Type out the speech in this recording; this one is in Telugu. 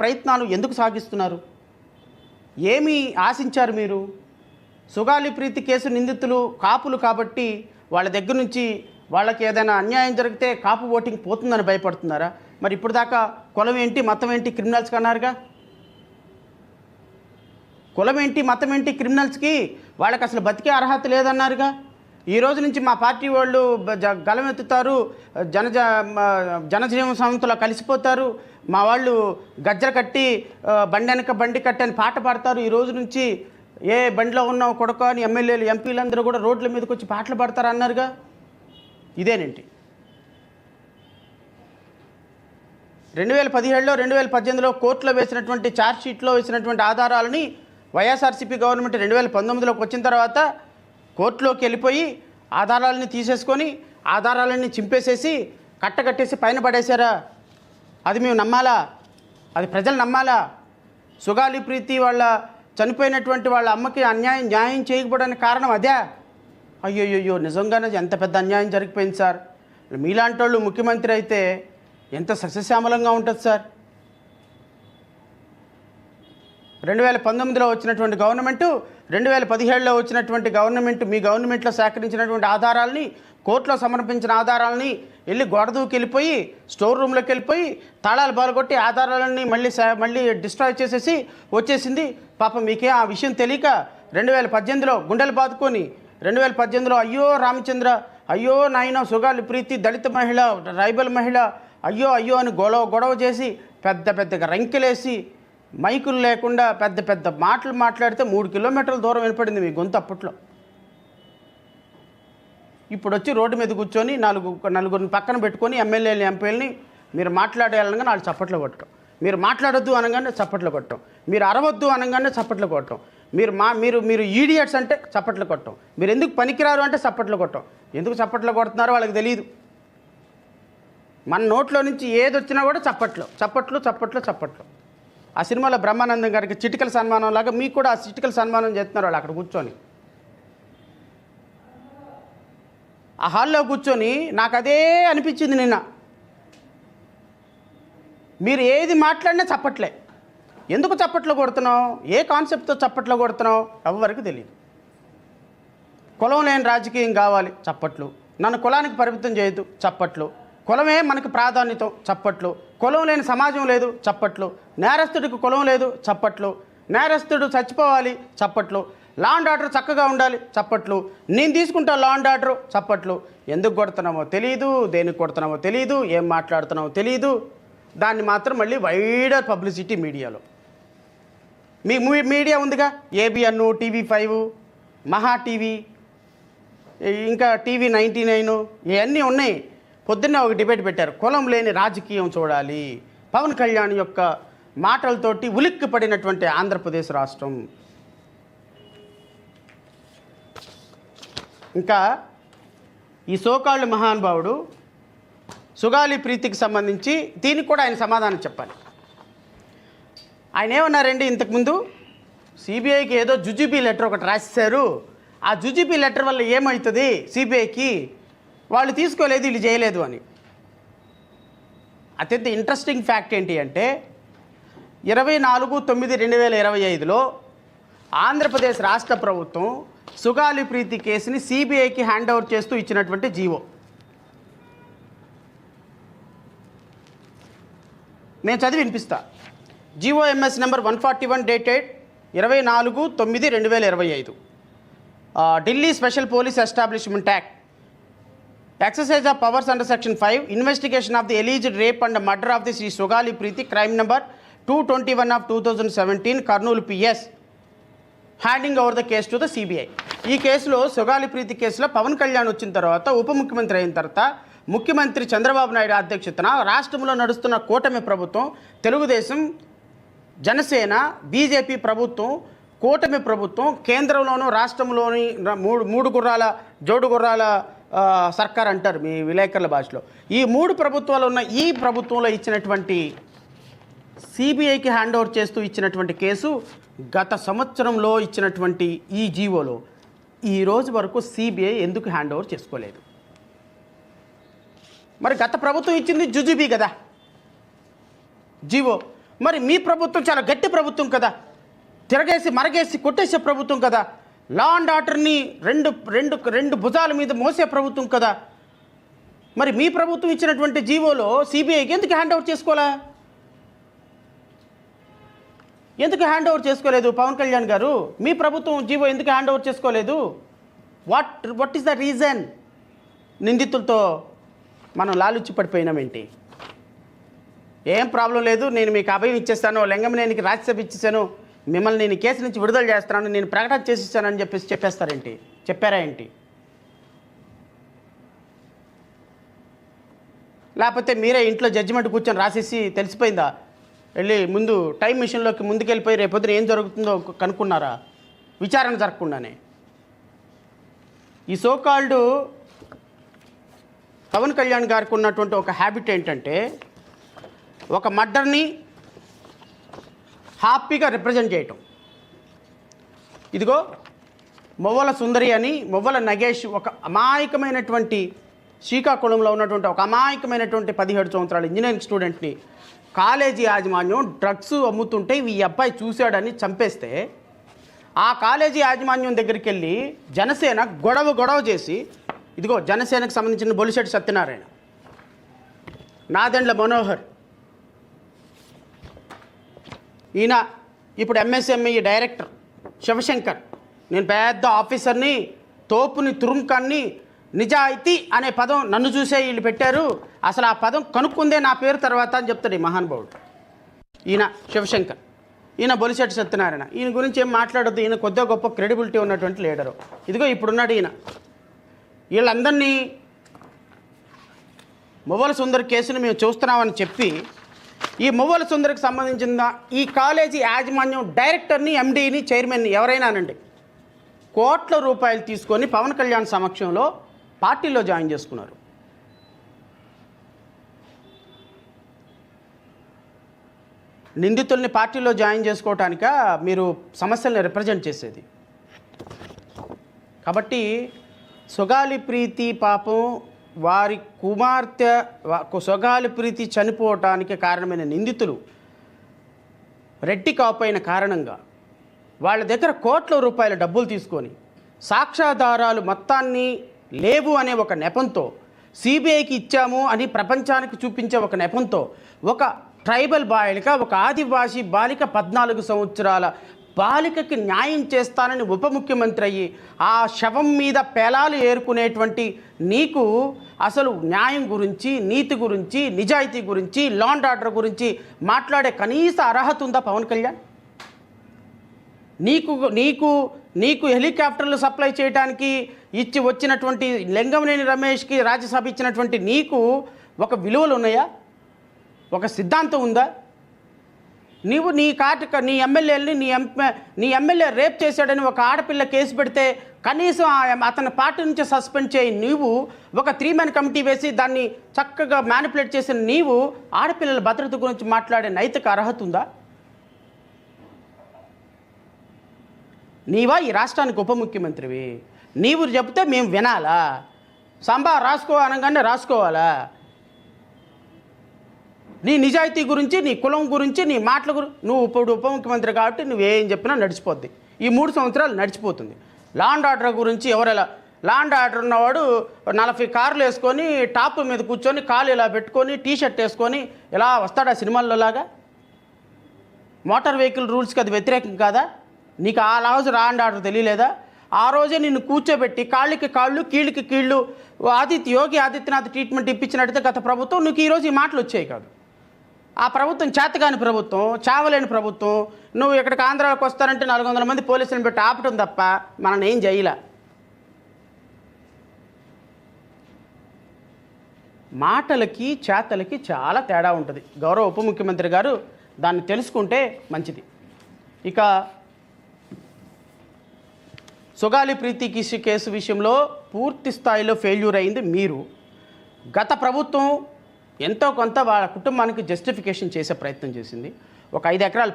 ప్రయత్నాలు ఎందుకు సాగిస్తున్నారు? ఏమి ఆశించారు మీరు? సుగాలి ప్రీతి కేసు నిందితులు కాపులు కాబట్టి వాళ్ళ దగ్గర నుంచి వాళ్ళకి ఏదైనా అన్యాయం జరిగితే కాపు ఓటింగ్ పోతుందని భయపడుతున్నారా? మరి ఇప్పుడు దాకా కులం ఏంటి మతం ఏంటి క్రిమినల్స్కి అన్నారుగా. కులం ఏంటి మతం ఏంటి క్రిమినల్స్కి, వాళ్ళకి అసలు బతికే అర్హత లేదన్నారుగా. ఈ రోజు నుంచి మా పార్టీ వాళ్ళు గలమెత్తుతారు, జనజీవన సంస్థలో కలిసిపోతారు, మా వాళ్ళు గజ్జలు కట్టి బండి వెనక బండి కట్టి అని పాట పాడతారు. ఈ రోజు నుంచి ఏ బండిలో ఉన్నావు కొడుకు అని ఎమ్మెల్యేలు ఎంపీలందరూ కూడా రోడ్ల మీదకి వచ్చి పాటలు పాడతారు అన్నారుగా. ఇదేనేంటి 2017లో 2018లో కోర్టులో వేసినటువంటి ఛార్జ్షీట్లో వేసినటువంటి ఆధారాలని వైఎస్ఆర్సీపీ గవర్నమెంట్ 2019లోకి వచ్చిన తర్వాత కోర్టులోకి వెళ్ళిపోయి ఆధారాలని తీసేసుకొని ఆధారాలన్నీ చింపేసేసి కట్టకట్టేసి పైన పడేశారా? అది మేము నమ్మాలా? అది ప్రజలు నమ్మాలా? సుగాలి ప్రీతి వాళ్ళ చనిపోయినటువంటి వాళ్ళ అమ్మకి న్యాయం చేయకపోవడానికి కారణం అదే? అయ్యోయ్యో, నిజంగానే ఎంత పెద్ద అన్యాయం జరిగిపోయింది సార్. మీలాంటి వాళ్ళు ముఖ్యమంత్రి అయితే ఎంత సస్యశ్యామలంగా ఉంటుంది సార్. 2019లో వచ్చినటువంటి గవర్నమెంటు 2017లో వచ్చినటువంటి గవర్నమెంట్ మీ గవర్నమెంట్లో సేకరించినటువంటి ఆధారాలని, కోర్టులో సమర్పించిన ఆధారాలని వెళ్ళి గోడదూకి వెళ్ళిపోయి స్టోర్ రూమ్లోకి వెళ్ళిపోయి తాళాలు బాలగొట్టి ఆధారాలన్నీ మళ్ళీ డిస్ట్రాయ్ చేసేసి వచ్చేసింది. పాపం మీకే ఆ విషయం తెలియక 2018లో గుండెలు బాదుకొని 2018లో అయ్యో రామచంద్ర, అయ్యో నాయన సుగాలి ప్రీతి దళిత మహిళ, ట్రైబల్ మహిళ, అయ్యో అయ్యో అని గొడవ చేసి పెద్దగా రంకెలేసి మైకులు లేకుండా పెద్ద మాటలు మాట్లాడితే 3 కిలోమీటర్ల దూరం వినపడింది మీ గొంతు అప్పట్లో. ఇప్పుడు వచ్చి రోడ్డు మీద కూర్చొని నలుగురిని పక్కన పెట్టుకొని ఎమ్మెల్యేలు ఎంపీలని మీరు మాట్లాడేయాలనగా వాళ్ళు చప్పట్లు కొట్టడం, మీరు మాట్లాడొద్దు అనగానే చప్పట్లు కొట్టడం, మీరు అరవద్దు అనగానే చప్పట్లు కొట్టడం, మీరు ఈడియట్స్ అంటే చప్పట్లు కొట్టడం, మీరు ఎందుకు పనికిరారు అంటే చప్పట్లు కొట్టడం. ఎందుకు చప్పట్లు కొడుతున్నారో వాళ్ళకి తెలియదు. మన నోట్లో నుంచి ఏది వచ్చినా కూడా చప్పట్లు. ఆ సినిమాలో బ్రహ్మానందం గారికి చిటికల సన్మానం లాగా మీకు కూడా ఆ చిటికల సన్మానం చేస్తున్నారు వాళ్ళు అక్కడ కూర్చొని. ఆ హాల్లో కూర్చొని నాకు అదే అనిపించింది నిన్న. మీరు ఏది మాట్లాడినా చప్పట్లే. ఎందుకు చప్పట్లు కొడుతున్నావు? ఏ కాన్సెప్ట్తో చప్పట్లు కొడుతున్నావు ఎవరికి తెలియదు. కులం లేని రాజకీయం కావాలి, చప్పట్లు. నన్ను కులానికి పరిమితం చేయొద్దు, చప్పట్లు. కులమే మనకు ప్రాధాన్యత, చప్పట్లు. కులం లేని సమాజం లేదు, చప్పట్లు. నేరస్తుడికి కులం లేదు, చప్పట్లు. నేరస్తుడు చచ్చిపోవాలి, చప్పట్లు. లా అండ్ ఆర్డర్ చక్కగా ఉండాలి, చప్పట్లు. నేను తీసుకుంటా లా అండ్ ఆర్డర్, చప్పట్లు. ఎందుకు కొడుతున్నామో తెలియదు, దేనికి కొడుతున్నామో తెలియదు, ఏం మాట్లాడుతున్నామో తెలియదు. దాన్ని మాత్రం మళ్ళీ వైడర్ పబ్లిసిటీ మీడియాలో. మీ మీడియా ఉందిగా, ఏబిఎన్, TV5, మహా టీవీ, ఇంకా TV99 ఇవన్నీ ఉన్నాయి. పొద్దున్నే ఒక డిబేట్ పెట్టారు, కులం లేని రాజకీయం చూడాలి. పవన్ కళ్యాణ్ యొక్క మాటలతోటి ఉలిక్కి పడినటువంటి ఆంధ్రప్రదేశ్ రాష్ట్రం. ఇంకా ఈ సోకాళ్ళు మహానుభావుడు సుగాలి ప్రీతికి సంబంధించి దీనికి కూడా ఆయన సమాధానం చెప్పాలి. ఆయన ఏమన్నారండి, ఇంతకుముందు సిబిఐకి ఏదో జుజుబీ లెటర్ ఒకటి రాసేశారు, ఆ జుజుబీ లెటర్ వల్ల ఏమవుతుంది సిబిఐకి, వాళ్ళు తీసుకోలేదు వీళ్ళు చేయలేదు అని. అత్యంత ఇంట్రెస్టింగ్ ఫ్యాక్ట్ ఏంటి అంటే 24/9/2025లో ఆంధ్రప్రదేశ్ రాష్ట్ర ప్రభుత్వం సుగాలి ప్రీతి కేసుని సిబిఐకి హ్యాండ్ ఓవర్ చేస్తూ ఇచ్చినటువంటి జీవో. నేను చదివి వినిపిస్తా. GO MS number 141 dated 24/9/2025. Delhi special police establishment act, exercise of powers under section 5, investigation of the alleged rape and murder of the Sri Sugali Preeti, crime number 221 of 2017, Kurnool PS, handing over the case to the CBI. ఈ కేసులో సుగాలి ప్రీతి కేసులో పవన్ కళ్యాణ్ వచ్చిన తర్వాత, ఉప ముఖ్యమంత్రి అయిన తర్వాత, ముఖ్యమంత్రి చంద్రబాబు నాయుడు అధ్యక్షతన రాష్ట్రంలో నడుస్తున్న కూటమి ప్రభుత్వం, తెలుగుదేశం, జనసేన, బీజేపీ ప్రభుత్వం, కూటమి ప్రభుత్వం, కేంద్రంలోనూ రాష్ట్రంలోని మూడు గుర్రాల జోడు గుర్రాల సర్కార్ అంటారు మీ విలేకరుల భాషలో. ఈ 3 ప్రభుత్వాలు ఉన్న ఈ ప్రభుత్వంలో ఇచ్చినటువంటి సిబిఐకి హ్యాండ్ ఓవర్ చేస్తూ ఇచ్చినటువంటి కేసు గత సంవత్సరంలో ఇచ్చినటువంటి ఈ జీవోలో ఈ రోజు వరకు సిబిఐ ఎందుకు హ్యాండ్ ఓవర్ చేసుకోలేదు? మరి గత ప్రభుత్వం ఇచ్చింది జుజుబీ కదా జీవో. మరి మీ ప్రభుత్వం చాలా గట్టి ప్రభుత్వం కదా, తిరగేసి మరగేసి కొట్టేసే ప్రభుత్వం కదా, లా అండ్ ఆర్డర్ని రెండు రెండు రెండు భుజాల మీద మోసే ప్రభుత్వం కదా. మరి మీ ప్రభుత్వం ఇచ్చినటువంటి జీవోలో సిబిఐకి ఎందుకు హ్యాండ్ ఓవర్ చేసుకోవాలా? ఎందుకు హ్యాండ్ ఓవర్ చేసుకోలేదు పవన్ కళ్యాణ్ గారు? మీ ప్రభుత్వం జీవో ఎందుకు హ్యాండ్ ఓవర్ చేసుకోలేదు? What is the reason? నిందితులతో మనం లాలుచి పడిపోయినామేంటి? ఏం ప్రాబ్లం లేదు, నేను మీకు అభయం ఇచ్చేస్తాను, లింగంనేనికి రాజ్యసభ ఇచ్చేసాను, మిమ్మల్ని నేను కేసు నుంచి విడుదల చేస్తున్నాను, నేను ప్రకటన చేసిస్తానని చెప్పేస్తారేంటి? చెప్పారా ఏంటి? లేకపోతే మీరే ఇంట్లో జడ్జిమెంట్ కూర్చొని రాసేసి తెలిసిపోయిందా? వెళ్ళి ముందు టైం మిషన్లోకి ముందుకెళ్ళిపోయి రేపొద్దున ఏం జరుగుతుందో కనుక్కున్నారా? విచారణ జరగకుండానే. ఈ సోకాల్డ్ పవన్ కళ్యాణ్ గారికి ఉన్నటువంటి ఒక హ్యాబిట్ ఏంటంటే, ఒక మర్డర్ని హ్యాపీగా రిప్రజెంట్ చేయటం. ఇదిగో మొవ్వల సుందరి అని, మొవ్వల నగేష్ ఒక అమాయకమైనటువంటి, శ్రీకాకుళంలో ఉన్నటువంటి ఒక అమాయకమైనటువంటి 17 సంవత్సరాల ఇంజనీరింగ్ స్టూడెంట్ని కాలేజీ యాజమాన్యం డ్రగ్స్ అమ్ముతుంటే ఈ అబ్బాయి చూశాడని చంపేస్తే, ఆ కాలేజీ యాజమాన్యం దగ్గరికి వెళ్ళి జనసేన గొడవ చేసి, ఇదిగో జనసేనకు సంబంధించిన బొలిశెట్టి సత్యనారాయణ, నాదెండ్ల మనోహర్, ఈయన ఇప్పుడు ఎంఎస్ఎంఈ డైరెక్టర్ శివశంకర్, నేను పెద్ద ఆఫీసర్ని, తోపుని, తురుంకాన్ని, నిజాయితీ అనే పదం నన్ను చూసే వీళ్ళు పెట్టారు, అసలు ఆ పదం కనుక్కుందే నా పేరు తర్వాత అని చెప్తాడు ఈ మహానుభావుడు. ఈయన శివశంకర్, ఈయన బొలిశెట్టి సత్యనారాయణ. ఈయన గురించి ఏం మాట్లాడొద్దు, ఈయన కొద్దిగా గొప్ప క్రెడిబిలిటీ ఉన్నటువంటి లీడరు. ఇదిగో ఇప్పుడున్నాడు ఈయన. వీళ్ళందరినీ మొవ్వల సుందర్ కేసును మేము చూస్తున్నామని చెప్పి, ఈ మొవ్వల సుందరికి సంబంధించిన ఈ కాలేజీ యాజమాన్యం డైరెక్టర్ని, ఎండీని, చైర్మన్ని ఎవరైనానండి కోట్ల రూపాయలు తీసుకొని పవన్ కళ్యాణ్ సమక్షంలో పార్టీలో జాయిన్ చేసుకున్నారు. నిందితుల్ని పార్టీలో జాయిన్ చేసుకోవటానిక మీరు సమస్యల్ని రిప్రజెంట్ చేసేది? కాబట్టి సొగాలి ప్రీతి పాపం వారి కుమార్తె సొగాలి ప్రీతి చనిపోవటానికి కారణమైన నిందితులు రెడ్డి కాపోయిన కారణంగా వాళ్ళ దగ్గర కోట్ల రూపాయల డబ్బులు తీసుకొని సాక్ష్యాధారాలు మొత్తాన్ని లేవు అనే ఒక నెపంతో, సిబిఐకి ఇచ్చాము అని ప్రపంచానికి చూపించే ఒక నెపంతో, ఒక ట్రైబల్ బాలిక, ఒక ఆదివాసీ బాలిక, 14 సంవత్సరాల బాలికకి న్యాయం చేస్తానని ఉప ముఖ్యమంత్రి అయ్యి ఆ శవం మీద పేలాలు ఏరుకునేటువంటి నీకు అసలు న్యాయం గురించి, నీతి గురించి, నిజాయితీ గురించి, లా అండ్ ఆర్డర్ గురించి మాట్లాడే కనీస అర్హత ఉందా పవన్ కళ్యాణ్? నీకు హెలికాప్టర్లు సప్లై చేయడానికి ఇచ్చి వచ్చినటువంటి లింగంనేని రమేష్కి రాజ్యసభ ఇచ్చినటువంటి నీకు ఒక విలువలు ఉన్నాయా? ఒక సిద్ధాంతం ఉందా? నీవు నీ ఎమ్మెల్యేలని నీ ఎమ్మెల్యే రేప్ చేశాడని ఒక ఆడపిల్ల కేసు పెడితే కనీసం అతని పార్టీ నుంచి సస్పెండ్ చేయి నీవు, ఒక 3 మెన్ కమిటీ వేసి దాన్ని చక్కగా మ్యానిపులేట్ చేసిన నీవు ఆడపిల్లల భద్రత గురించి మాట్లాడే నైతిక అర్హత ఉందా? నీవా ఈ రాష్ట్రానికి ఉప ముఖ్యమంత్రివి? నీవు చెప్తే మేము వినాలా? సంబా రాసుకో అనగానే రాసుకోవాలా? నీ నిజాయితీ గురించి, నీ కులం గురించి, నీ మాటల గురించి, నువ్వు ఇప్పుడు ఉప ముఖ్యమంత్రి కాబట్టి నువ్వేం చెప్పినా నడిచిపోద్ది. ఈ 3 సంవత్సరాలు నడిచిపోతుంది. లా అండ్ ఆర్డర్ గురించి ఎవరెలా? లా అండ్ ఆర్డర్ ఉన్నవాడు 40 కార్లు వేసుకొని టాప్ మీద కూర్చొని కాలు ఇలా పెట్టుకొని టీషర్ట్ వేసుకొని ఇలా వస్తాడా సినిమాల్లో లాగా? మోటార్ వెహికల్ రూల్స్కి అది వ్యతిరేకం కాదా? నీకు ఆ రోజు లా అండ్ ఆర్డర్ తెలియలేదా? ఆ రోజే నిన్ను కూర్చోబెట్టి కాళ్ళకి కాళ్ళు, కీళ్ళకి కీళ్ళు యోగి ఆదిత్యనాథ్ ట్రీట్మెంట్ ఇప్పించినట్టయితే గత ప్రభుత్వం నీకు ఈరోజు ఈ మాటలు వచ్చాయి కాదు. ఆ ప్రభుత్వం చేతగాని ప్రభుత్వం, చావలేని ప్రభుత్వం. నువ్వు ఇక్కడికి ఆంధ్రాకి వస్తారంటే 400 మంది పోలీసులను పెట్టి ఆపటం తప్ప మనం ఏం చేయలే. మాటలకి చేతలకి చాలా తేడా ఉంటుంది. గౌరవ ఉప ముఖ్యమంత్రి గారు దాన్ని తెలుసుకుంటే మంచిది. ఇక సొగాలి ప్రీతి కేసు విషయంలో పూర్తి స్థాయిలో ఫెయిల్యూర్ అయింది మీరు. గత ప్రభుత్వం ఎంతో కొంత వాళ్ళ కుటుంబానికి జస్టిఫికేషన్ చేసే ప్రయత్నం చేసింది. ఒక 5 ఎకరాల